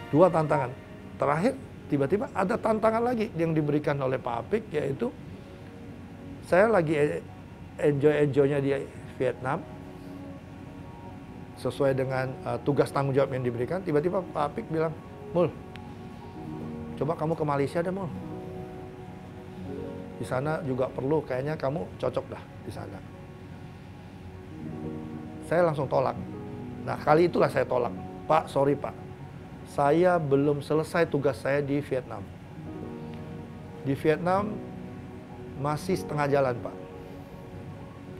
Dua tantangan. Terakhir, tiba-tiba ada tantangan lagi yang diberikan oleh Pak Apik, yaitu saya lagi enjoy-enjoynya di Vietnam, sesuai dengan tugas tanggung jawab yang diberikan. Tiba-tiba Pak Apik bilang, "Mul, coba kamu ke Malaysia deh, Mul. Di sana juga perlu, kayaknya kamu cocok dah di sana." Saya langsung tolak. Nah, kali itulah saya tolak. "Pak, sorry Pak, saya belum selesai tugas saya di Vietnam. Di Vietnam masih setengah jalan, Pak.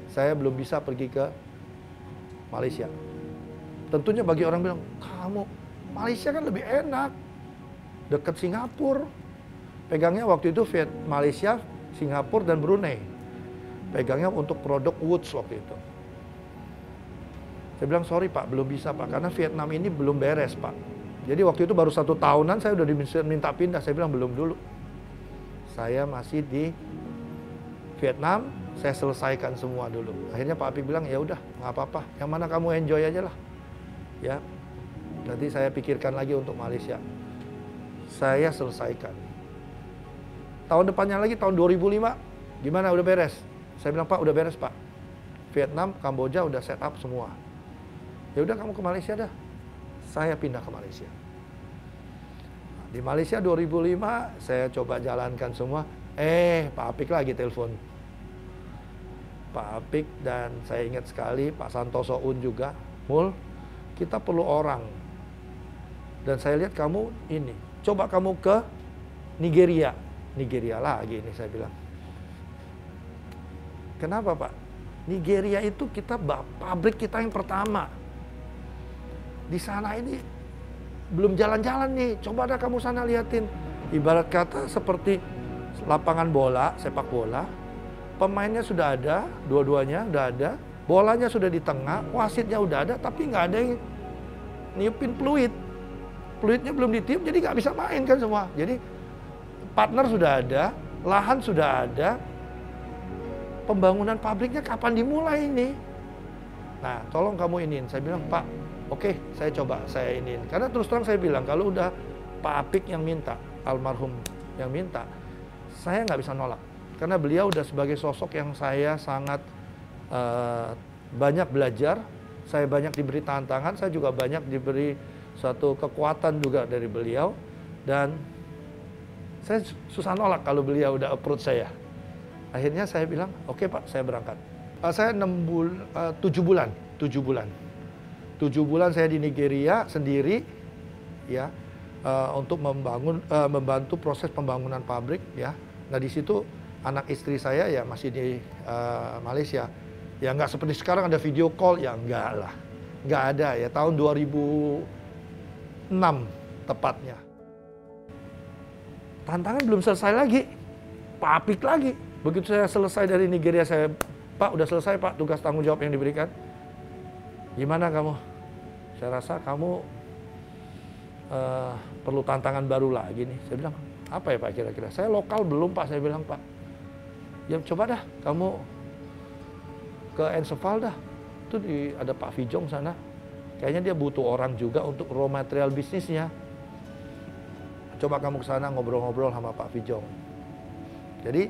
Saya belum bisa pergi ke Malaysia." Tentunya bagi orang bilang, "Kamu, Malaysia kan lebih enak, dekat Singapura." Pegangnya waktu itu Malaysia, Singapura, dan Brunei. Pegangnya untuk produk Woods waktu itu. Saya bilang, "Sorry Pak, belum bisa Pak, karena Vietnam ini belum beres Pak." Jadi waktu itu baru 1 tahunan saya udah diminta pindah. Saya bilang, "Belum dulu. Saya masih di Vietnam, saya selesaikan semua dulu." Akhirnya Pak Apik bilang, "Ya udah, nggak apa-apa. Yang mana kamu enjoy aja lah. Ya, nanti saya pikirkan lagi untuk Malaysia." Saya selesaikan. Tahun depannya lagi, tahun 2005, "Gimana, udah beres?" Saya bilang, "Pak, udah beres Pak. Vietnam, Kamboja udah set up semua." "Ya udah, kamu ke Malaysia dah." Saya pindah ke Malaysia. Di Malaysia 2005 saya coba jalankan semua. Pak Apik lagi telepon. Pak Apik, dan saya ingat sekali Pak Santoso Un juga, "Mul, kita perlu orang. Dan saya lihat kamu ini, coba kamu ke Nigeria." "Nigeria lagi ini," saya bilang. "Kenapa Pak?" "Nigeria itu pabrik kita yang pertama. Di sana ini belum jalan-jalan nih, coba dah kamu sana liatin." Ibarat kata seperti lapangan bola, sepak bola, pemainnya sudah ada, dua-duanya udah ada, bolanya sudah di tengah, wasitnya udah ada, tapi nggak ada yang niupin peluit. Peluitnya belum ditiup, jadi nggak bisa main kan semua. Jadi partner sudah ada, lahan sudah ada, pembangunan pabriknya kapan dimulai ini? Nah, tolong kamu iniin." Saya bilang, "Pak, oke, saya coba, saya iniin." Karena terus terang saya bilang, kalau udah Pak Apik yang minta, almarhum yang minta, saya nggak bisa nolak. Karena beliau udah sebagai sosok yang saya sangat banyak belajar, saya banyak diberi tantangan, saya juga banyak diberi suatu kekuatan juga dari beliau. Dan saya susah nolak kalau beliau udah approach saya. Akhirnya saya bilang, "Oke Pak, saya berangkat." Saya 7 bulan. 7 bulan saya di Nigeria sendiri, ya, untuk membantu proses pembangunan pabrik, ya. Nah, di situ anak istri saya ya masih di Malaysia. Ya nggak seperti sekarang ada video call, ya enggak lah. Nggak ada ya, tahun 2006 tepatnya. Tantangan belum selesai lagi, Pak Apik lagi. Begitu saya selesai dari Nigeria, saya, "Pak, udah selesai Pak tugas tanggung jawab yang diberikan. Gimana kamu?" "Saya rasa kamu perlu tantangan baru lagi nih." Saya bilang, "Apa ya Pak kira-kira?" "Saya lokal belum Pak," saya bilang, "Pak. Ya coba dah kamu ke Ensefal dah. Itu ada Pak Fijong sana. Kayaknya dia butuh orang juga untuk raw material bisnisnya. Coba kamu ke sana ngobrol-ngobrol sama Pak Fijong." Jadi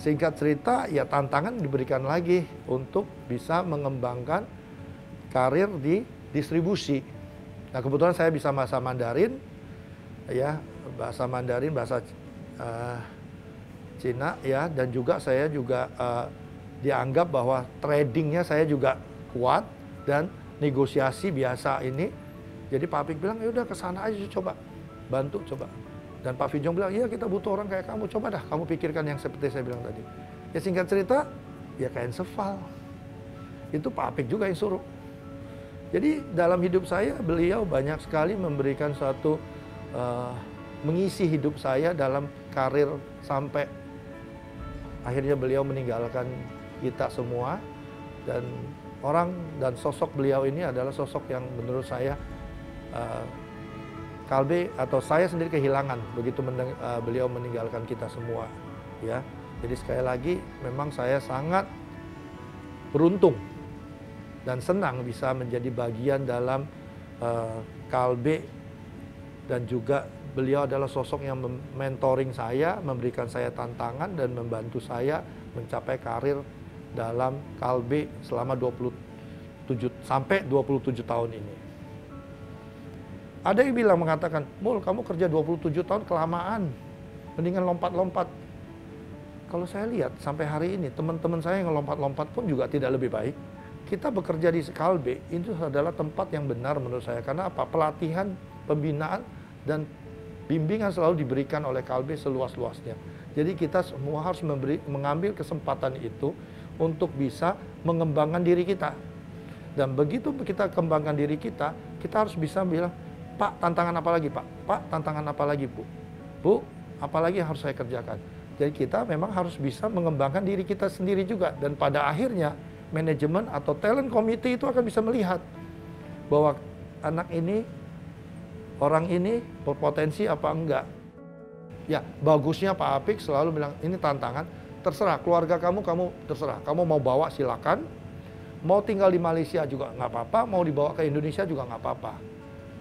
singkat cerita, ya tantangan diberikan lagi untuk bisa mengembangkan karir di distribusi. Nah, kebetulan saya bisa bahasa Mandarin, ya, bahasa Mandarin, bahasa Cina, ya, dan juga saya juga dianggap bahwa tradingnya saya juga kuat dan negosiasi biasa ini. Jadi Pak Apik bilang, "Ya udah ke sana aja coba, bantu coba." Dan Pak Fijong bilang, "Iya, kita butuh orang kayak kamu, coba dah kamu pikirkan yang seperti saya bilang tadi." Ya singkat cerita, ya ke Ensefal. Itu Pak Apik juga yang suruh. Jadi dalam hidup saya beliau banyak sekali memberikan suatu mengisi hidup saya dalam karir sampai akhirnya beliau meninggalkan kita semua. Dan orang dan sosok beliau ini adalah sosok yang menurut saya Kalbe atau saya sendiri kehilangan begitu beliau meninggalkan kita semua, ya. Jadi sekali lagi memang saya sangat beruntung dan senang bisa menjadi bagian dalam Kalbe dan juga beliau adalah sosok yang mentoring saya, memberikan saya tantangan dan membantu saya mencapai karir dalam Kalbe selama 27 tahun ini. Ada yang bilang mengatakan, "Mul, kamu kerja 27 tahun kelamaan, mendingan lompat-lompat." Kalau saya lihat sampai hari ini teman-teman saya yang lompat-lompat pun juga tidak lebih baik. Kita bekerja di Kalbe itu adalah tempat yang benar menurut saya. Karena apa? Pelatihan, pembinaan, dan bimbingan selalu diberikan oleh Kalbe seluas-luasnya. Jadi kita semua harus mengambil kesempatan itu untuk bisa mengembangkan diri kita. Dan begitu kita kembangkan diri kita harus bisa bilang, "Pak, tantangan apa lagi, Pak? Pak, tantangan apa lagi, Bu? Bu, apa lagi yang harus saya kerjakan?" Jadi kita memang harus bisa mengembangkan diri kita sendiri juga. Dan pada akhirnya manajemen atau talent committee itu akan bisa melihat bahwa anak ini, orang ini berpotensi apa enggak. Ya, bagusnya Pak Apik selalu bilang, "Ini tantangan, terserah keluarga kamu terserah. Kamu mau bawa silakan, mau tinggal di Malaysia juga nggak apa-apa, mau dibawa ke Indonesia juga nggak apa-apa."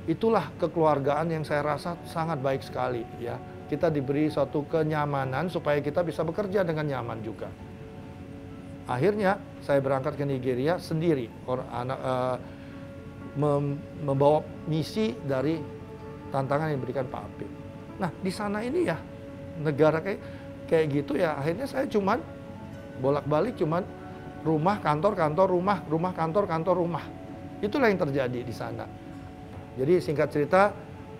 Itulah kekeluargaan yang saya rasa sangat baik sekali ya. Kita diberi suatu kenyamanan supaya kita bisa bekerja dengan nyaman juga. Akhirnya saya berangkat ke Nigeria sendiri, membawa misi dari tantangan yang diberikan Pak Apik. Nah di sana ini ya negara kayak gitu ya, akhirnya saya cuman bolak-balik cuman rumah kantor rumah kantor rumah. Itulah yang terjadi di sana. Jadi singkat cerita,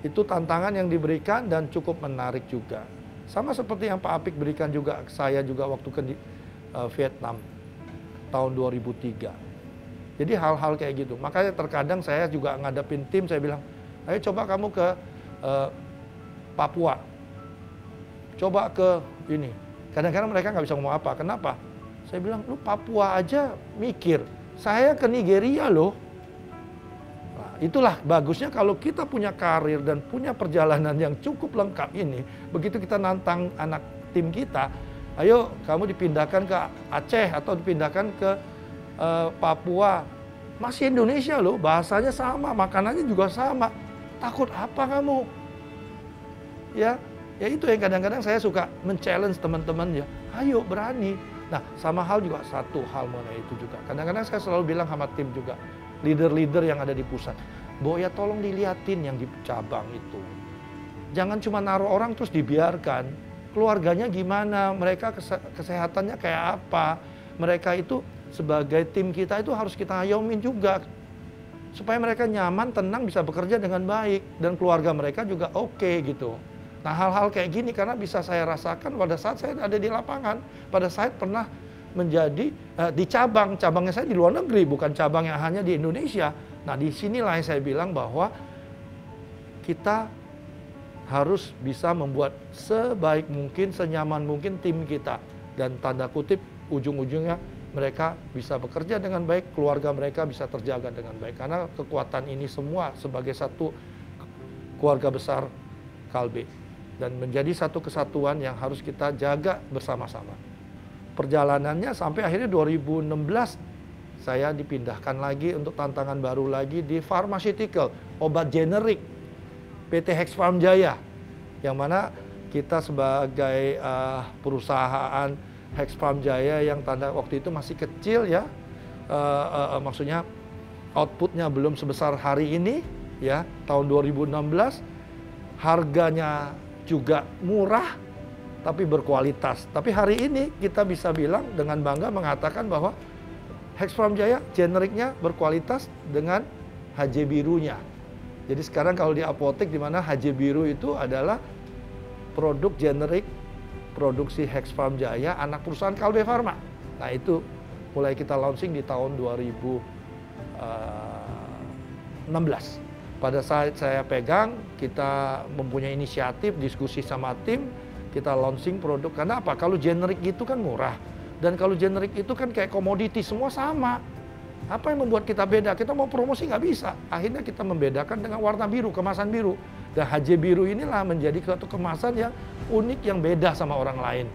itu tantangan yang diberikan dan cukup menarik juga. Sama seperti yang Pak Apik berikan juga ke saya juga waktu ke Vietnam tahun 2003. Jadi hal-hal kayak gitu. Makanya terkadang saya juga ngadepin tim, saya bilang, "Ayo coba kamu ke Papua. Coba ke ini." Kadang-kadang mereka nggak bisa ngomong apa. Kenapa? Saya bilang, "Lu Papua aja mikir. Saya ke Nigeria loh." Itulah bagusnya kalau kita punya karir dan punya perjalanan yang cukup lengkap ini. Begitu kita nantang anak tim kita, "Ayo kamu dipindahkan ke Aceh atau dipindahkan ke Papua." Masih Indonesia loh, bahasanya sama, makanannya juga sama. Takut apa kamu? Ya itu yang kadang-kadang saya suka men-challenge teman-teman ya. Ayo berani. Nah sama hal juga, satu hal mengenai itu juga. Kadang-kadang saya selalu bilang sama tim juga, leader-leader yang ada di pusat, bahwa ya tolong dilihatin yang di cabang itu. Jangan cuma naruh orang terus dibiarkan. Keluarganya gimana, mereka kesehatannya kayak apa. Mereka itu sebagai tim kita itu harus kita ayomin juga. Supaya mereka nyaman, tenang, bisa bekerja dengan baik. Dan keluarga mereka juga oke gitu. Nah hal-hal kayak gini karena bisa saya rasakan pada saat saya ada di lapangan. Pada saat pernah menjadi di cabangnya saya di luar negeri, bukan cabang yang hanya di Indonesia. Nah disinilah yang saya bilang bahwa kita harus bisa membuat sebaik mungkin, senyaman mungkin tim kita. Dan tanda kutip ujung-ujungnya mereka bisa bekerja dengan baik, keluarga mereka bisa terjaga dengan baik. Karena kekuatan ini semua sebagai satu keluarga besar Kalbe. Dan menjadi satu kesatuan yang harus kita jaga bersama-sama. Perjalanannya sampai akhirnya 2016 saya dipindahkan lagi untuk tantangan baru lagi di pharmaceutical, obat generik PT Hexfarm Jaya, yang mana kita sebagai perusahaan Hexfarm Jaya yang tanda waktu itu masih kecil ya, maksudnya outputnya belum sebesar hari ini ya, tahun 2016, harganya juga murah tapi berkualitas. Tapi hari ini kita bisa bilang dengan bangga mengatakan bahwa Hexfarm Jaya generiknya berkualitas dengan HJ birunya. Jadi sekarang kalau di apotek di mana HJ biru itu adalah produk generik produksi Hexfarm Jaya, anak perusahaan Kalbe Pharma. Nah itu mulai kita launching di tahun 2016. Pada saat saya pegang, kita mempunyai inisiatif, diskusi sama tim, kita launching produk. Karena apa? Kalau generik itu kan murah. Dan kalau generik itu kan kayak komoditi, semua sama. Apa yang membuat kita beda? Kita mau promosi nggak bisa. Akhirnya kita membedakan dengan warna biru, kemasan biru. Dan HJ biru inilah menjadi suatu kemasan yang unik, yang beda sama orang lain.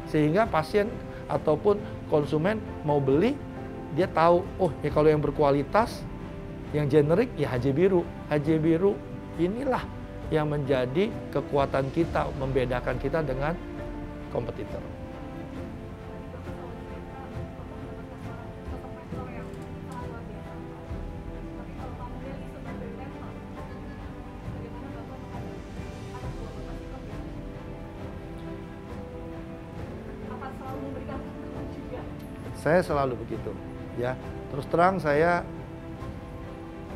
Sehingga pasien ataupun konsumen mau beli, dia tahu, oh ya kalau yang berkualitas, yang generik ya HJ biru. HJ biru inilah yang menjadi kekuatan kita, membedakan kita dengan kompetitor. Saya selalu begitu, ya. Terus terang saya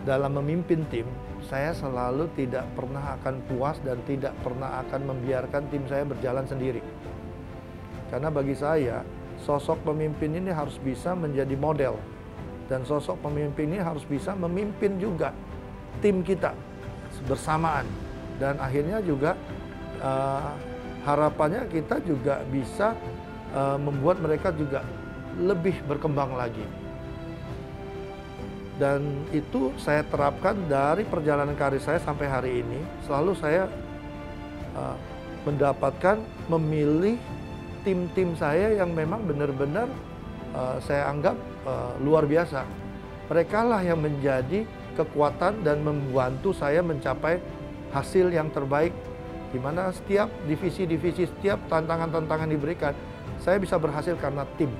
dalam memimpin tim, saya selalu tidak pernah akan puas dan tidak pernah akan membiarkan tim saya berjalan sendiri. Karena bagi saya, sosok pemimpin ini harus bisa menjadi model. Dan sosok pemimpin ini harus bisa memimpin juga tim kita bersamaan. Dan akhirnya juga harapannya kita juga bisa membuat mereka juga lebih berkembang lagi. Dan itu saya terapkan dari perjalanan karir saya sampai hari ini. Selalu saya mendapatkan, memilih tim-tim saya yang memang benar-benar saya anggap luar biasa. Mereka lah yang menjadi kekuatan dan membantu saya mencapai hasil yang terbaik. Di mana setiap divisi-divisi, setiap tantangan-tantangan diberikan, saya bisa berhasil karena tim.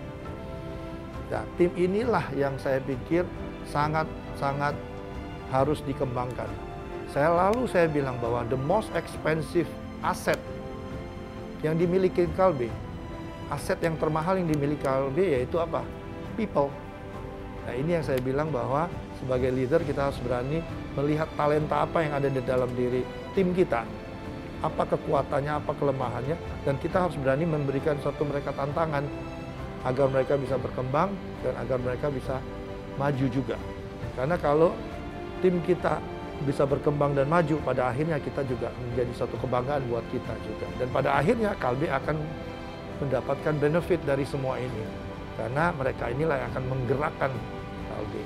Nah, tim inilah yang saya pikir sangat-sangat harus dikembangkan. Saya bilang bahwa the most expensive asset yang dimiliki Kalbe, aset yang termahal yang dimiliki Kalbe yaitu apa? People. Nah, ini yang saya bilang bahwa sebagai leader kita harus berani melihat talenta apa yang ada di dalam diri tim kita. Apa kekuatannya, apa kelemahannya, dan kita harus berani memberikan suatu mereka tantangan agar mereka bisa berkembang dan agar mereka bisa maju juga. Karena kalau tim kita bisa berkembang dan maju, pada akhirnya kita juga menjadi satu kebanggaan buat kita juga. Dan pada akhirnya Kalbe akan mendapatkan benefit dari semua ini. Karena mereka inilah yang akan menggerakkan Kalbe.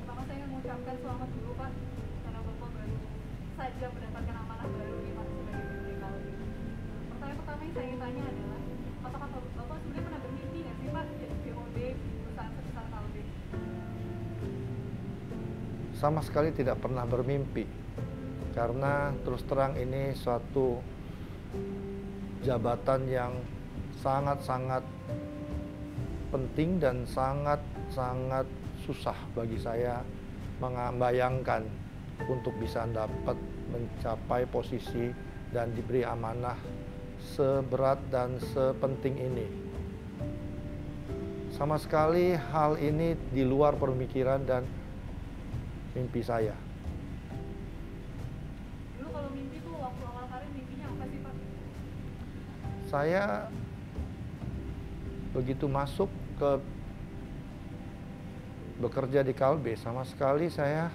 Pertama saya ingin mengucapkan selamat dulu Pak, karena Bapak baru saja mendapatkan amanah baru nih Pak sebagai BOD Kalbe. Pertanyaan pertama yang saya ingin tanya adalah, apakah Bapak sebenarnya pernah bermimpi nggak sih Pak jadi BOD perusahaan sebesar Kalbe? Sama sekali tidak pernah bermimpi. Karena terus terang ini suatu jabatan yang sangat-sangat penting dan sangat-sangat susah bagi saya membayangkan untuk bisa dapat mencapai posisi dan diberi amanah seberat dan sepenting ini. Sama sekali hal ini di luar pemikiran dan mimpi saya. Dulu kalau mimpi tuh waktu awal karir mimpinya apa sih Pak? Saya begitu masuk ke bekerja di Kalbe, sama sekali saya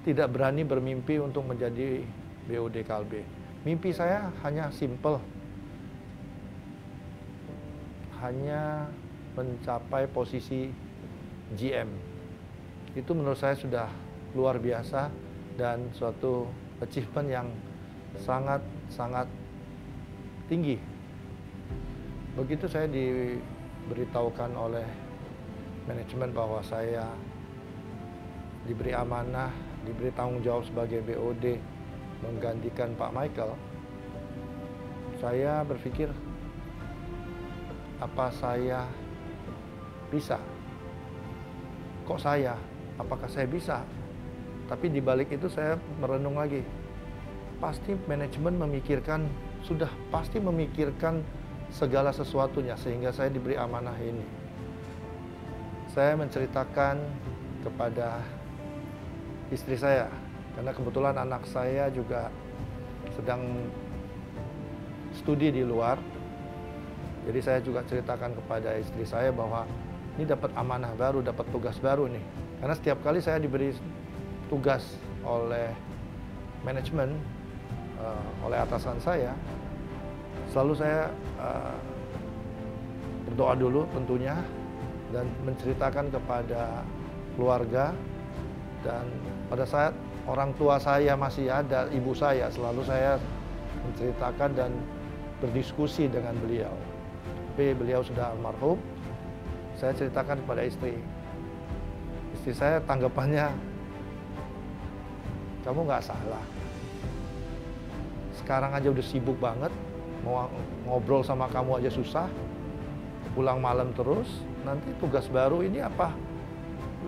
tidak berani bermimpi untuk menjadi BOD Kalbe. Mimpi saya hanya simple, hanya mencapai posisi GM. Itu menurut saya sudah luar biasa dan suatu achievement yang sangat-sangat tinggi. Begitu saya diberitahukan oleh manajemen bahwa saya diberi amanah, diberi tanggung jawab sebagai BOD menggantikan Pak Michael, saya berpikir, apa saya bisa? Kok saya? Apakah saya bisa? Tapi di balik itu saya merenung lagi. Pasti manajemen memikirkan, sudah pasti memikirkan segala sesuatunya sehingga saya diberi amanah ini. Saya menceritakan kepada istri saya, karena kebetulan anak saya juga sedang studi di luar. Jadi saya juga ceritakan kepada istri saya bahwa ini dapat amanah baru, dapat tugas baru nih. Karena setiap kali saya diberi tugas oleh manajemen, oleh atasan saya, selalu saya berdoa dulu tentunya dan menceritakan kepada keluarga. Dan pada saat orang tua saya masih ada, ibu saya, selalu saya menceritakan dan berdiskusi dengan beliau. Tapi beliau sudah almarhum, saya ceritakan kepada istri. Istri saya tanggapannya kamu nggak salah. Sekarang aja udah sibuk banget, mau ngobrol sama kamu aja susah, pulang malam terus, nanti tugas baru ini apa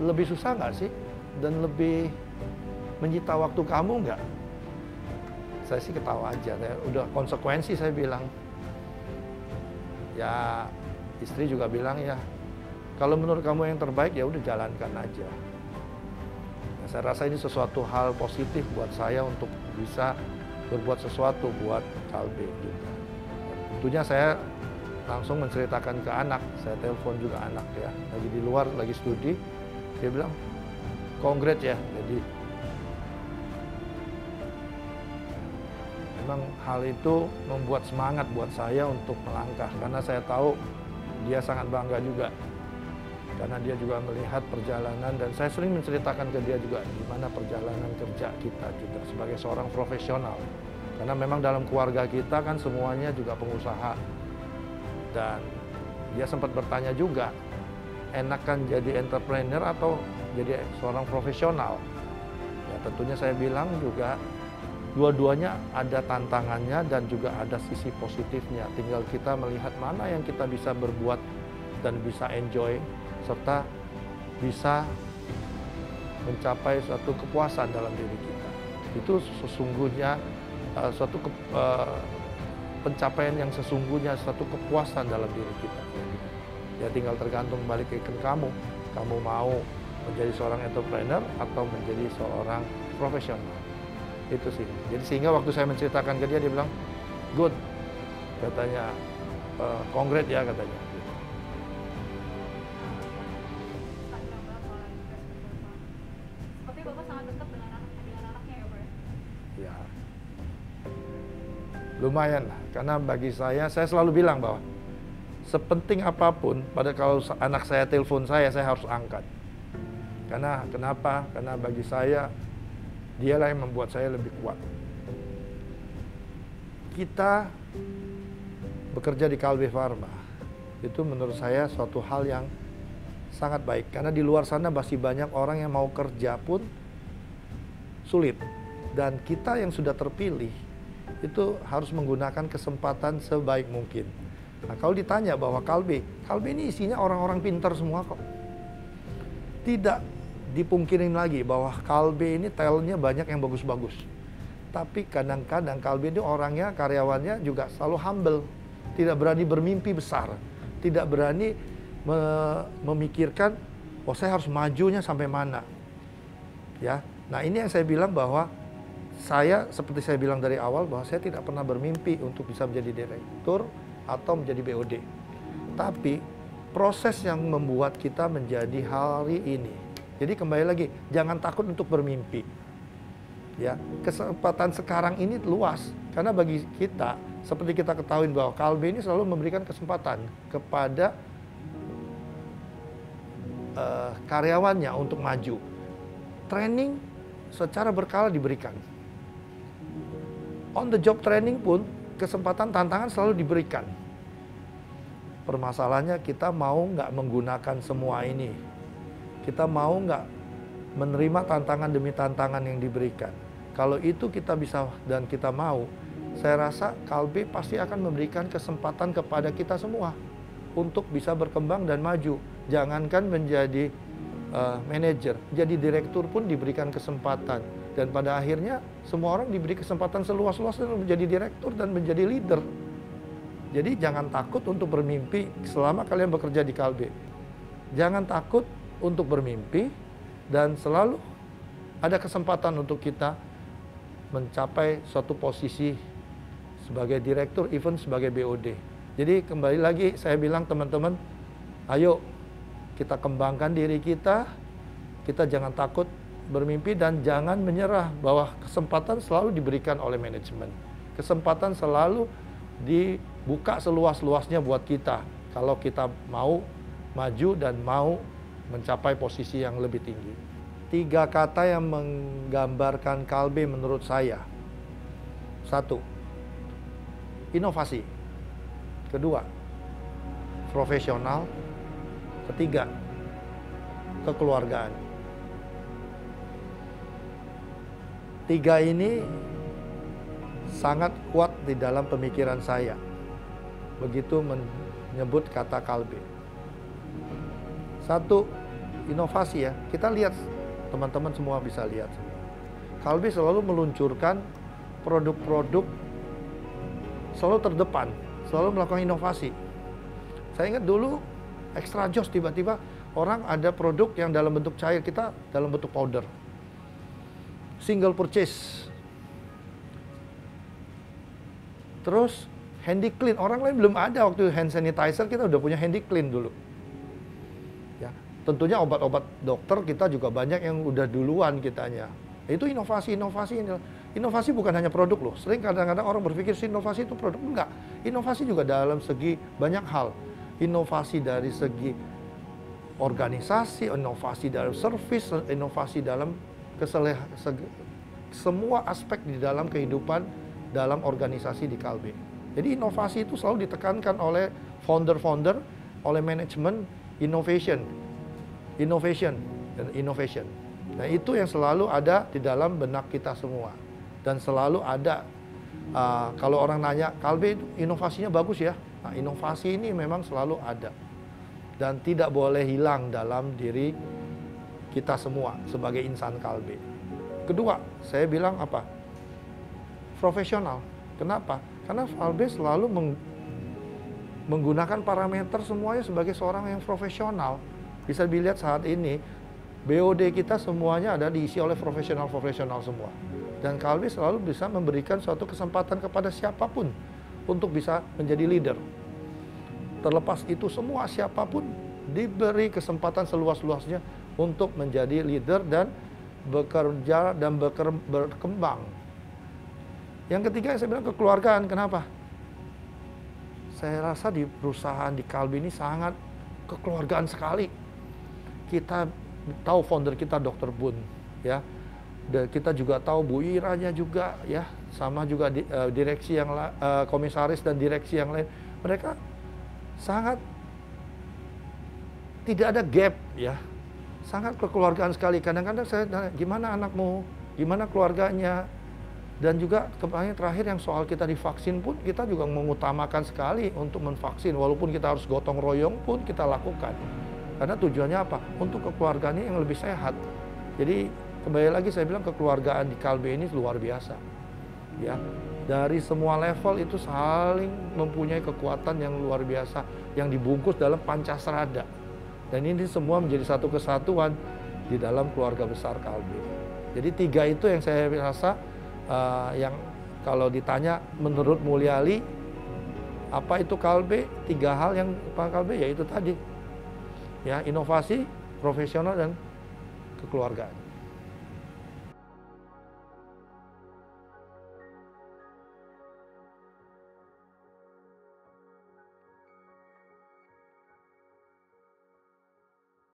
lebih susah nggak sih? Dan lebih menyita waktu kamu nggak? Saya sih ketawa aja, udah konsekuensi saya bilang. Ya istri juga bilang ya, kalau menurut kamu yang terbaik ya udah jalankan aja. Nah, saya rasa ini sesuatu hal positif buat saya untuk bisa berbuat sesuatu buat Kalbe juga. Tentunya saya langsung menceritakan ke anak, saya telepon juga anak ya, lagi di luar, lagi studi, dia bilang, congrats ya. Jadi memang hal itu membuat semangat buat saya untuk melangkah, karena saya tahu dia sangat bangga juga, karena dia juga melihat perjalanan, dan saya sering menceritakan ke dia juga gimana perjalanan kerja kita juga sebagai seorang profesional, karena memang dalam keluarga kita kan semuanya juga pengusaha. Dan dia sempat bertanya juga, enakan jadi entrepreneur atau jadi seorang profesional? Ya tentunya saya bilang juga dua-duanya ada tantangannya dan juga ada sisi positifnya. Tinggal kita melihat mana yang kita bisa berbuat dan bisa enjoy, serta bisa mencapai suatu kepuasan dalam diri kita. Itu sesungguhnya suatu pencapaian yang sesungguhnya, suatu kepuasan dalam diri kita. Ya tinggal tergantung balik ke kamu. Kamu mau menjadi seorang entrepreneur atau menjadi seorang profesional. Itu sih. Jadi sehingga waktu saya menceritakan ke dia, dia bilang, good. Katanya, congrats ya katanya. Seperti Bapak sangat dekat dengan anaknya ya Pak? Ya. Lumayan lah. Karena bagi saya selalu bilang bahwa sepenting apapun, pada kalau anak saya telepon saya harus angkat. Karena kenapa? Karena bagi saya, dialah yang membuat saya lebih kuat. Kita bekerja di Kalbe Pharma, itu menurut saya suatu hal yang sangat baik. Karena di luar sana masih banyak orang yang mau kerja pun sulit. Dan kita yang sudah terpilih, itu harus menggunakan kesempatan sebaik mungkin. Nah kalau ditanya bahwa Kalbe ini isinya orang-orang pintar semua kok. Tidak dipungkirin lagi bahwa Kalbe ini talentnya banyak yang bagus-bagus. Tapi kadang-kadang Kalbe ini orangnya, karyawannya juga selalu humble. Tidak berani bermimpi besar. Tidak berani memikirkan, oh saya harus majunya sampai mana. Ya, nah ini yang saya bilang bahwa saya, seperti saya bilang dari awal, bahwa saya tidak pernah bermimpi untuk bisa menjadi direktur atau menjadi BOD. Tapi proses yang membuat kita menjadi hari ini. Jadi kembali lagi, jangan takut untuk bermimpi. Ya, kesempatan sekarang ini luas, karena bagi kita, seperti kita ketahui bahwa Kalbe ini selalu memberikan kesempatan kepada karyawannya untuk maju. Training secara berkala diberikan. On the job training pun kesempatan, tantangan selalu diberikan. Permasalahannya kita mau nggak menggunakan semua ini. Kita mau nggak menerima tantangan demi tantangan yang diberikan. Kalau itu kita bisa dan kita mau, saya rasa Kalbe pasti akan memberikan kesempatan kepada kita semua untuk bisa berkembang dan maju. Jangankan menjadi manajer, jadi direktur pun diberikan kesempatan. Dan pada akhirnya semua orang diberi kesempatan seluas-luasnya menjadi direktur dan menjadi leader. Jadi jangan takut untuk bermimpi selama kalian bekerja di Kalbe. Jangan takut untuk bermimpi, dan selalu ada kesempatan untuk kita mencapai suatu posisi sebagai direktur, even sebagai BOD. Jadi kembali lagi saya bilang teman-teman, ayo kita kembangkan diri kita jangan takut bermimpi dan jangan menyerah, bahwa kesempatan selalu diberikan oleh manajemen. Kesempatan selalu dibuka seluas-luasnya buat kita kalau kita mau maju dan mau mencapai posisi yang lebih tinggi. 3 kata yang menggambarkan Kalbe menurut saya. 1, inovasi. 2, profesional. 3, kekeluargaan. Tiga ini sangat kuat di dalam pemikiran saya. Begitu menyebut kata Kalbe. Satu, inovasi ya. Kita lihat, teman-teman semua bisa lihat. Kalbe selalu meluncurkan produk-produk selalu terdepan, selalu melakukan inovasi. Saya ingat dulu Extra Joss tiba-tiba orang ada produk yang dalam bentuk cair, kita dalam bentuk powder. Single purchase. Terus Handy Clean, orang lain belum ada waktu hand sanitizer, kita udah punya Handy Clean dulu. Ya, tentunya obat-obat dokter kita juga banyak yang udah duluan kitanya. Itu inovasi-inovasi. Inovasi bukan hanya produk loh. Sering kadang-kadang orang berpikir inovasi itu produk. Enggak. Inovasi juga dalam segi banyak hal. Inovasi dari segi organisasi, inovasi dalam servis, inovasi dalam semua aspek di dalam kehidupan dalam organisasi di Kalbe. Jadi inovasi itu selalu ditekankan oleh founder-founder, oleh manajemen, innovation, dan innovation. Nah itu yang selalu ada di dalam benak kita semua. Dan selalu ada, kalau orang nanya, Kalbe inovasinya bagus ya. Nah inovasi ini memang selalu ada. Dan tidak boleh hilang dalam diri kita semua sebagai insan Kalbe. Kedua, saya bilang apa? Profesional. Kenapa? Karena Kalbe selalu menggunakan parameter semuanya sebagai seorang yang profesional. Bisa dilihat saat ini, BOD kita semuanya ada diisi oleh profesional-profesional semua. Dan Kalbe selalu bisa memberikan suatu kesempatan kepada siapapun untuk bisa menjadi leader. Terlepas itu semua, siapapun diberi kesempatan seluas-luasnya untuk menjadi leader dan bekerja dan berkembang. Yang ketiga yang saya bilang kekeluargaan. Kenapa? Saya rasa di perusahaan di Kalbe ini sangat kekeluargaan sekali. Kita tahu founder kita Dr. Bun, ya. Dan kita juga tahu Bu Iranya juga, ya. Sama juga direksi yang komisaris dan direksi yang lain. Mereka sangat tidak ada gap, ya. Sangat kekeluargaan sekali. Kadang-kadang saya tanya, gimana anakmu? Gimana keluarganya? Dan juga kemarin terakhir yang soal kita divaksin pun kita juga mengutamakan sekali untuk menvaksin. Walaupun kita harus gotong royong pun kita lakukan. Karena tujuannya apa? Untuk kekeluargaannya yang lebih sehat. Jadi kembali lagi saya bilang kekeluargaan di Kalbe ini luar biasa. Ya, dari semua level itu saling mempunyai kekuatan yang luar biasa yang dibungkus dalam Pancasrada. Dan ini semua menjadi satu kesatuan di dalam keluarga besar Kalbe. Jadi tiga itu yang saya rasa yang kalau ditanya menurut Mulyali apa itu Kalbe, tiga hal yang Pak Kalbe yaitu tadi, ya, inovasi, profesional, dan kekeluargaan.